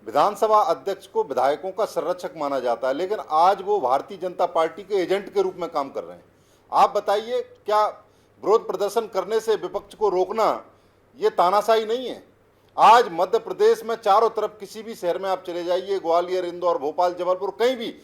विधानसभा अध्यक्ष को विधायकों का संरक्षक माना जाता है, लेकिन आज वो भारतीय जनता पार्टी के एजेंट के रूप में काम कर रहे हैं। आप बताइए, क्या विरोध प्रदर्शन करने से विपक्ष को रोकना ये तानाशाही नहीं है? आज मध्य प्रदेश में चारों तरफ किसी भी शहर में आप चले जाइए, ग्वालियर, इंदौर, भोपाल, जबलपुर, कहीं भी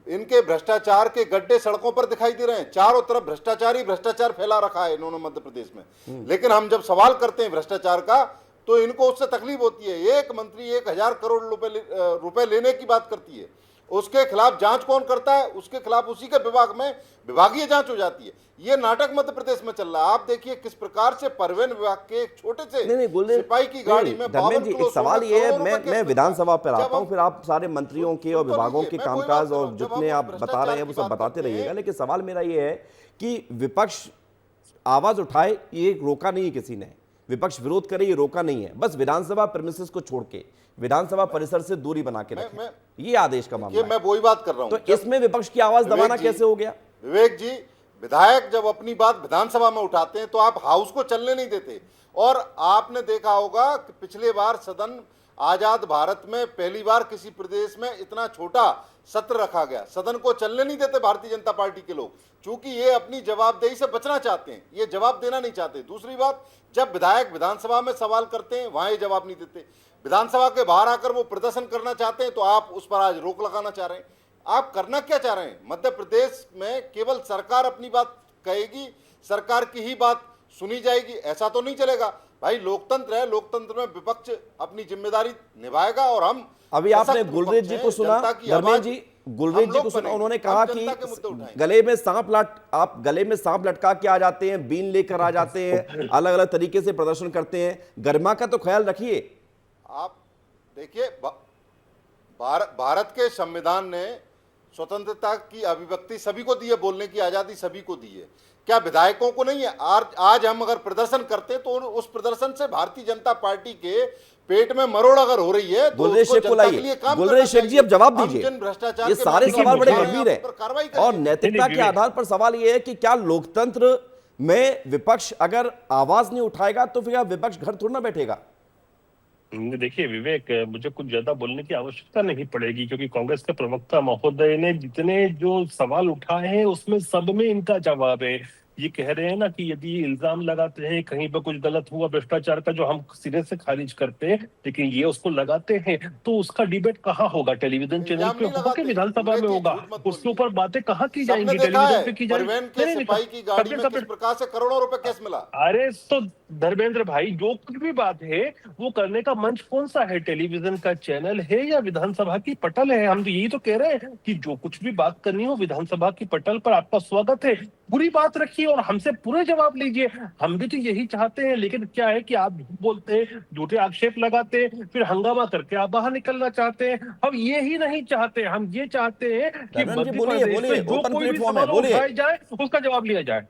इनके भ्रष्टाचार के गड्ढे सड़कों पर दिखाई दे रहे हैं। चारों तरफ भ्रष्टाचार ही भ्रष्टाचार फैला रखा है इन्होंने मध्य प्रदेश में। लेकिन हम जब सवाल करते हैं भ्रष्टाचार का, तो इनको उससे तकलीफ होती है। एक मंत्री 1000 करोड़ रुपए लेने की बात करती है, उसके खिलाफ जांच कौन करता है? उसके खिलाफ उसी के विभाग में विभागीय जांच हो जाती है। ये नाटक मध्य प्रदेश में चल रहा है। आप देखिए किस प्रकार से परिवहन विभाग के एक छोटे से सिपाही की गाड़ी में धर्मेंद्र जी, एक सवाल ये है, मैं विधानसभा पर आता हूँ, फिर आप सारे मंत्रियों के और विभागों के कामकाज और जितने आप बता रहे हैं वो सब बताते रहिएगा। लेकिन सवाल मेरा ये है कि विपक्ष आवाज उठाए, ये रोका नहीं है किसी ने, विपक्ष विरोध करे ये रोका नहीं है, बस विधानसभा प्रेमिसेस को छोड़ के विधानसभा परिसर से दूरी बना के रखें, ये आदेश का मामला है। मैं वही बात कर रहा हूं। तो इसमें विपक्ष की आवाज दबाना कैसे हो गया? विवेक जी, विधायक जब अपनी बात विधानसभा में उठाते हैं तो आप हाउस को चलने नहीं देते। और आपने देखा होगा कि पिछले बार सदन आजाद भारत में पहली बार किसी प्रदेश में इतना छोटा सत्र रखा गया, सदन को चलने नहीं देते भारतीय जनता पार्टी के लोग, क्योंकि ये अपनी जवाबदेही से बचना चाहते हैं, ये जवाब देना नहीं चाहते। दूसरी बात, जब विधायक विधानसभा में सवाल करते हैं वहां ये जवाब नहीं देते, विधानसभा के बाहर आकर वो प्रदर्शन करना चाहते हैं तो आप उस पर आज रोक लगाना चाह रहे हैं। आप करना क्या चाह रहे हैं? मध्य प्रदेश में केवल सरकार अपनी बात कहेगी, सरकार की ही बात सुनी जाएगी, ऐसा तो नहीं चलेगा भाई। लोकतंत्र है, लोकतंत्र में विपक्ष अपनी जिम्मेदारी निभाएगा। और हम अभी आपने गुलरेज जी को सुना, धर्मेंद्र जी, गुलरेज जी को सुना, उन्होंने कहा कि गले में सांप लटका के आ जाते हैं, बीन लेकर आ जाते हैं, अलग अलग तरीके से प्रदर्शन करते हैं। गरिमा का तो ख्याल रखिए। आप देखिए, भारत के संविधान ने स्वतंत्रता की अभिव्यक्ति सभी को दी है, बोलने की आजादी सभी को दी है, क्या विधायकों को नहीं है? आज हम अगर प्रदर्शन करते हैं तो उस प्रदर्शन से भारतीय जनता पार्टी के पेट में मरोड़ अगर हो रही है तो गुलरेज शेख को लाइए। गुलरेज शेख जी, अब जवाब दीजिए। ये सारे सवाल बड़े गंभीर है और नैतिकता के आधार पर सवाल ये है कि क्या लोकतंत्र में विपक्ष अगर आवाज नहीं उठाएगा तो फिर विपक्ष घर थोड़ा ना बैठेगा? देखिए विवेक, मुझे कुछ ज्यादा बोलने की आवश्यकता नहीं पड़ेगी, क्योंकि कांग्रेस के प्रवक्ता महोदय ने जितने जो सवाल उठाए हैं उसमें सब में इनका जवाब है। ये कह रहे हैं ना कि यदि इल्जाम लगाते हैं कहीं पर कुछ गलत हुआ भ्रष्टाचार का, जो हम सिरे से खारिज करते हैं, लेकिन ये उसको लगाते हैं तो उसका डिबेट कहाँ होगा? टेलीविजन चैनल पे होगा कि विधानसभा में होगा? उसके ऊपर बातें कहाँ की जाएंगी? टेलीविजन पे की जाएंगी? करोड़ों रुपए कैसे मिला? अरे तो धर्मेंद्र भाई, जो कुछ भी बात है वो करने का मंच कौन सा है? टेलीविजन का चैनल है या विधानसभा की पटल है? हम तो यही तो कह रहे हैं कि जो कुछ भी बात करनी हो विधानसभा की पटल पर आपका स्वागत है, पूरी बात रखिए और हमसे पूरे जवाब लीजिए। हम भी तो यही चाहते हैं, लेकिन क्या है कि आप झूठ बोलते हैं, झूठे आक्षेप लगाते हैं, फिर हंगामा करके आप बाहर निकलना चाहते हैं। हम ये ही नहीं चाहते, हम ये चाहते हैं कि मध्य प्रदेश में जो कोई भी सवाल उठाया जाए उसका जवाब लिया जाए।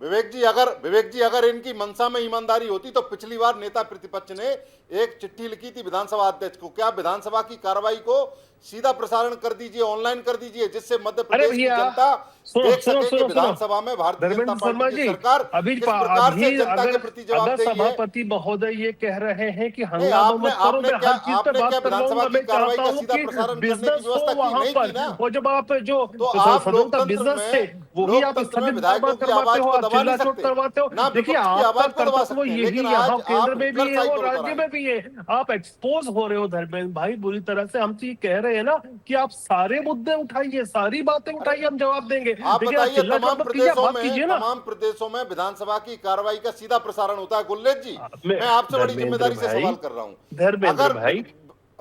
विवेक जी, अगर इनकी मंशा में ईमानदारी होती तो पिछली बार नेता प्रतिपक्ष ने एक चिट्ठी लिखी थी विधानसभा अध्यक्ष को, क्या विधानसभा की कार्रवाई को सीधा प्रसारण कर दीजिए, ऑनलाइन कर दीजिए, जिससे मध्य प्रदेश की जनता देख सके कि विधानसभा में भारतीय जनता पार्टी की सरकार किस प्रकार से जनता के प्रति जवाबदेही है। सभापति महोदय ये कह रहे हैं कि हंगामा मत करो, मैं हर चीज पे बात कर रहा हूं। मैं चाहता हूं कि बिजनेस हो वहां पर, और जब आप जो सदन का बिजनेस है वो भी आप स्थगित करवाते हो, आप चिल्ला चोट करवाते हो। देखिए, आपका कर्तव्य यही यहाँ केंद्र में भी है और राज्य में भी है। आप एक्सपोज हो रहे हो धर्मेंद्र भाई बुरी तरह से। हम तो ये कह रहे हैं ना कि आप सारे मुद्दे उठाइए, सारी बातें उठाइए, हम जवाब देंगे। आप बताइए, तमाम प्रदेशों में विधानसभा की कार्रवाई का सीधा प्रसारण होता है। गुलरेज जी, मैं आपसे बड़ी जिम्मेदारी से सवाल कर रहा हूँ। अगर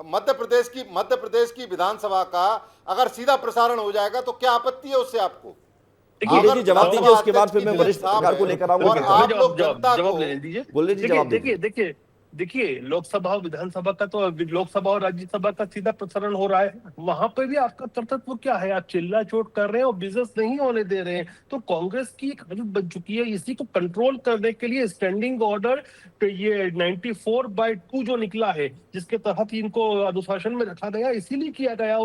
मध्य प्रदेश की विधानसभा का अगर सीधा प्रसारण हो जाएगा तो क्या आपत्ति है उससे आपको? जी जवाब दीजिए, उसके बाद फिर मैं वरिष्ठ पत्रकार को लेकर आऊंगा। आप लोग जवाब ले दीजिए। गुलरेज जी जवाब देखिए देखिए, लोकसभा और विधानसभा का तो लोकसभा और राज्यसभा का सीधा प्रसारण हो रहा है, वहां पे भी आपका कर्तव्य क्या है? आप चिल्ला चोट कर रहे हैं और बिजनेस नहीं होने दे रहे हैं। तो कांग्रेस की एक आदत बन चुकी है, इसी को कंट्रोल करने के लिए स्टैंडिंग ऑर्डर ये 94/2 जो निकला है, जिसके तहत इनको अनुशासन में रखा गया, इसीलिए किया गया।